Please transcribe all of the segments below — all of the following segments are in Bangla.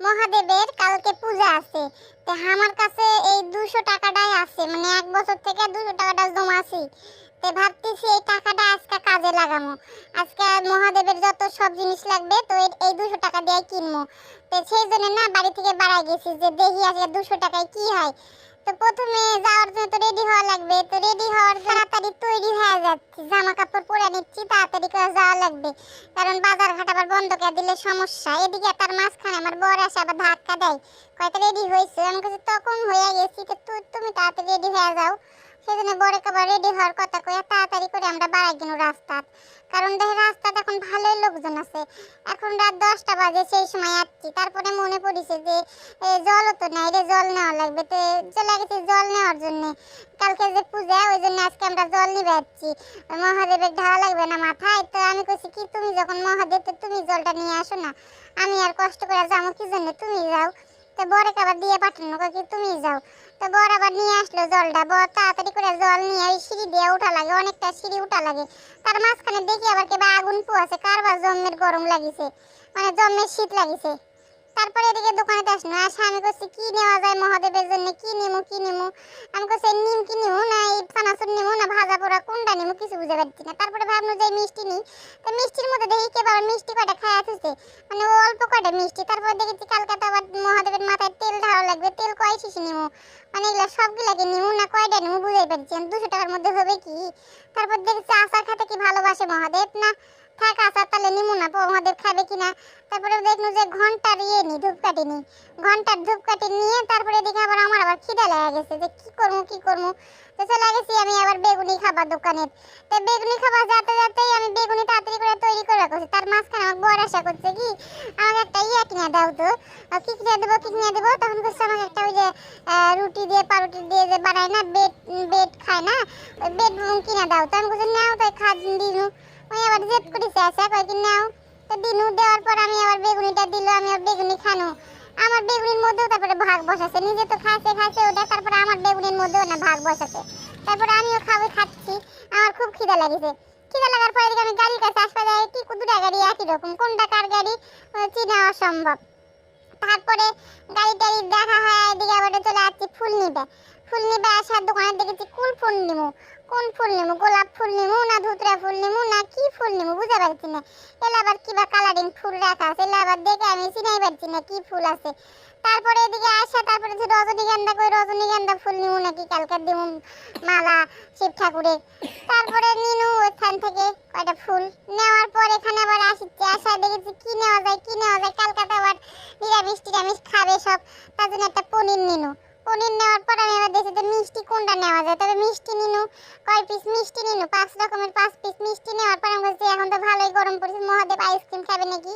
মহাদেবের কালকে পূজা আছে। তো আমার কাছে এই 200 টাকাটাই আছে, মানে 1 বছর থেকে 200 টাকাটা জমা আছে। তো ভাবতেছি এই টাকাটা আজকে কাজে লাগামো। আজকে মহাদেবের যত সব জিনিস লাগবে তো এই 200 টাকা দিয়ে কিনবো। তো সেই জন্য না বাড়ি থেকে বাড়াই গেছি যে দেখি আজকে 200 টাকায় কি হয়। তো প্রথমে যাওয়ার জন্য তো রেডি হওয়া লাগবে, তো রেডি হওয়ার জন্য তাড়াতাড়ি তৈরি হয়ে যাচ্ছি, জামা কাপড় পরে নিচ্ছি, তাড়াতাড়ি করে যাওয়া লাগবে। কারণ বাজার ঘাট আবার বন্ধ করে দিলে সমস্যা। এদিকে তার মাঝখানে আমার বর আসে আবার ধাক্কা দেয়, কয়টা রেডি হয়েছে, আমি কাছে তখন হয়ে গেছি তো তুমি তাড়াতাড়ি রেডি হয়ে যাও। সেজন্য বরে আবার রেডি হওয়ার কথা কয়ে তাড়াতাড়ি করে আমরা বাড়াই গেল রাস্তা। কারণ দেখে রাস্তাতে এখন ভালোই লোকজন আছে। এখন রাত 10টা বাজে, সেই সময় আসছি। তারপরে মনে পড়েছে যে জলও তো নাই রে, জল নেওয়া লাগবে। তো চলে গেছি জল নেওয়ার জন্য। কালকে যে পূজা ওই জন্য আজকে আমরা জল নিবে যাচ্ছি। মহাদেবের ঢালা লাগবে না মাথায়। তো আমি কইছি কি তুমি যখন মহাদেব তো তুমি জলটা নিয়ে আসো না, আমি আর কষ্ট করে যাবো কি জন্য, তুমি যাও। তো বরে আবার দিয়ে পাঠানো কি তুমি যাও। তো বর আবার নিয়ে আসলো জলটা। বর তাড়াতাড়ি করে জল নিয়ে ওই সিঁড়ি দিয়ে উঠা লাগে, অনেকটা সিঁড়ি উঠা লাগে। তার মাঝখানে দেখি আবার কেবা আগুন পোয়াছে, কারবার জম্মের গরম লাগিছে, মানে জম্মের শীত লাগিছে। তারপরে এদিকে দোকানে আসলো, আসে আমি কইছি কি নেওয়া যায় মহাদেবের জন্য, কি নেমু। আমি কইছি নিম কি নিমু না এই চানাচুর নিমু না ভাজা পোড়া, কোনটা নিমু কিছু বুঝে পাচ্ছি না। তারপরে ভাবলো যে মিষ্টি নিই। তো মিষ্টির মধ্যে দেখি কে বাবা মিষ্টি কয়টা খায় আছে, মানে অল্প কয়টা মিষ্টি। তারপর দেখেছি কালকে তো আবার মহাদেবের মাথায় তেল ঢালা লাগবে, তেল কয় শিশি নিমু, মানে এগুলা সবগুলাকে নিমু না কয়টা নিমু বুঝাই পাচ্ছি না। 200 টাকার মধ্যে হবে কি। তারপর দেখেছি আচার খেতে কি ভালোবাসে মহাদেব, না থাক আচার তাহলে নিমু না, মহাদেব খাবে কিনা। তারপরে দেখলো যে ঘন্টার নি ধূপকাঠি নি, ঘন্টার ধূপকাঠি নিয়ে তারপরে দেখে আবার আমার আবার খিদে লেগে গেছে যে কি করবো। তো চলে গেছি আমি আবার বেগুনি খাবার দোকানে। তো বেগুনি খাবার যাতেই আমি বেগুনি তাড়াতাড়ি করে তৈরি করে রাখছি। তার মাঝখানে আমার বর আশা করছে কি আমাকে একটা কিনে দাও তো, কি কিনে দেবো। তখন করছে আমাকে একটা ওই যে রুটি দিয়ে পাউরুটি দিয়ে যে বানায় না, বেড খায় না, ওই বেড কিনে দাও। তো আমি বলছি নাও, তাই দিনু ওই আবার জেদ করেছে আসা কয়েকদিন নাও। তো দিনু দেওয়ার পর আমি আবার বেগুনিটা দিল, আমি আবার বেগুনি খানো। আমার বেগুনির মধ্যেও তারপরে ভাগ বসাছে, নিজে তো খাইছে ওটা, তারপরে আমার বেগুনির মধ্যেও না ভাগ বসাছে। তারপরে আমিও খাচ্ছি, আমার খুব খিদা লাগিছে। খিদা লাগার পরে আমি গাড়ির কাছে আসতে যাই, কি দুটা গাড়ি একই রকম, কোনটা কার গাড়ি চিনা অসম্ভব। তারপরে গাড়ি টাড়ি দেখা হয়, এদিকে আবার চলে আসছি ফুল নিবে আসার দোকানে দেখেছি কুল ফুল নিমু। কোন ফুল নিমু, গোলাপ ফুল নিমু না ধুতরা ফুল নিমু না কি ফুল নিমু বুঝতে পারছি না। এলা আবার কিবা কালারিং ফুল রাখা আছে, এলা আবার দেখে আমি চিনাই পারছি না কি ফুল আছে। তারপরে এদিকে আসা, তারপরে রজনীগন্ধা ফুল নিমু নাকি কালকে দিমু মালা শিব ঠাকুরে। তারপরে নিনু ওখান থেকে কয়টা ফুল নেওয়ার পর এখানে আবার আসা দেখেছি কি নেওয়া যায় কালকাতা আবার নিরামিষ খাবে সব, তার জন্য একটা পনির নিনু। পনির নেওয়ার পর আমি আবার দেখি যে মিষ্টি কোনটা নেওয়া যায়, তবে মিষ্টি নিনু কয় পিস মিষ্টি নিনু 5 রকমের 5 পিস মিষ্টি নেওয়ার পর আমি বলছি এখন তো ভালোই গরম পড়েছে, মহাদেব আইসক্রিম খাবে নাকি,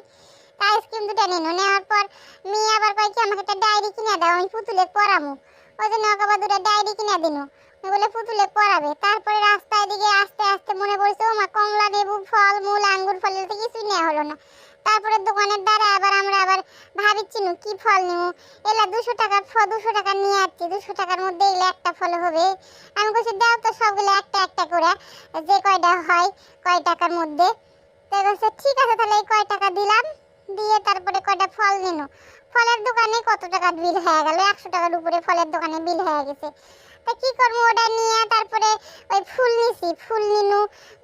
আইসক্রিম দুটো নিনু। নেওয়ার পর মেয়ে আবার কয় কি আমাকে একটা ডায়েরি কিনে দাও, আমি পুতুলে পড়ামু। ওই জন্য ওকে আবার দুটো ডায়েরি কিনে দিনু, বলে পুতুলে পড়াবে। তারপরে রাস্তায় দিকে আস্তে আস্তে মনে পড়ছে ও মা কমলা লেবু ফল মূল আঙ্গুর ফলের তো কিছুই নেওয়া হলো না। তারপরে দোকানের দ্বারা আমরা আবার ভাবিছিনু কি ফল নিমু। এলা 200 টাকা নিয়ে আসছি, 200 টাকার মধ্যে এলে একটা ফল হবে। আমি বলছি দাও তো সবগুলো একটা করে, যে কয়টা হয় কয় টাকার মধ্যে। তো বলছে ঠিক আছে তাহলে এই কয় টাকা দিলাম, দিয়ে তারপরে কয়টা ফল নিনু। ফলের দোকানে কত টাকা বিল হয়ে গেল, 100 টাকার উপরে ফলের দোকানে বিল হয়ে গেছে। তা কি করবো ওটা নিয়ে তারপরে ওই ফুল নিনু,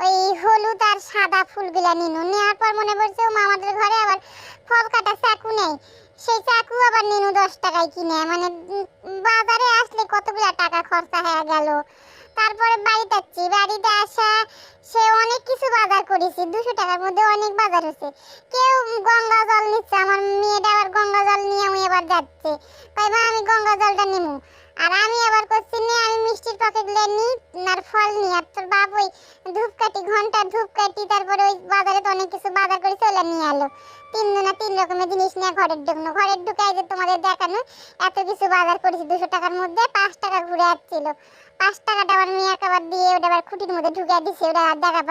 ওই হলুদ আর সাদা ফুলগুলা নিনু। নেওয়ার পর মনে পড়ছে ও আমাদের ঘরে আবার ফল কাটা চাকু নেই, সেই চাকু আবার নিনু 10 টাকায় কিনে, মানে বাজারে আসলে কতগুলা টাকা খরচা হয়ে গেল। তারপরে বাড়িতে আসা সে অনেক কিছু বাজার করেছি, 200 টাকার মধ্যে অনেক বাজার হয়েছে। কেউ গঙ্গা জল নিচ্ছে, আমার মেয়েটা আবার গঙ্গা জল নিয়ে আমি এবার যাচ্ছে, তাই মা আমি গঙ্গা জলটা নিমু। আর আমি আবার করছি না আমি মিষ্টির প্যাকেটগুলো নিই আর ফল নিই। আর তোর বাপ ওই ঘন্টা ধূপকাঠি তারপরে ওই বাজারে তো অনেক কিছু বাজার করে চলে নিয়ে এলো। 3 রকমের জিনিস নিয়ে ঘরের ঢুকাই যে তোমাদের দেখানো এত কিছু বাজার করেছি 200 টাকার মধ্যে। 5 টাকা ঘুরে আসছিল, 5 টাকাটা আমার মেয়ে আবার দিয়ে ওটা আবার খুঁটির মধ্যে ঢুকিয়ে দিছে, ওটা দেখা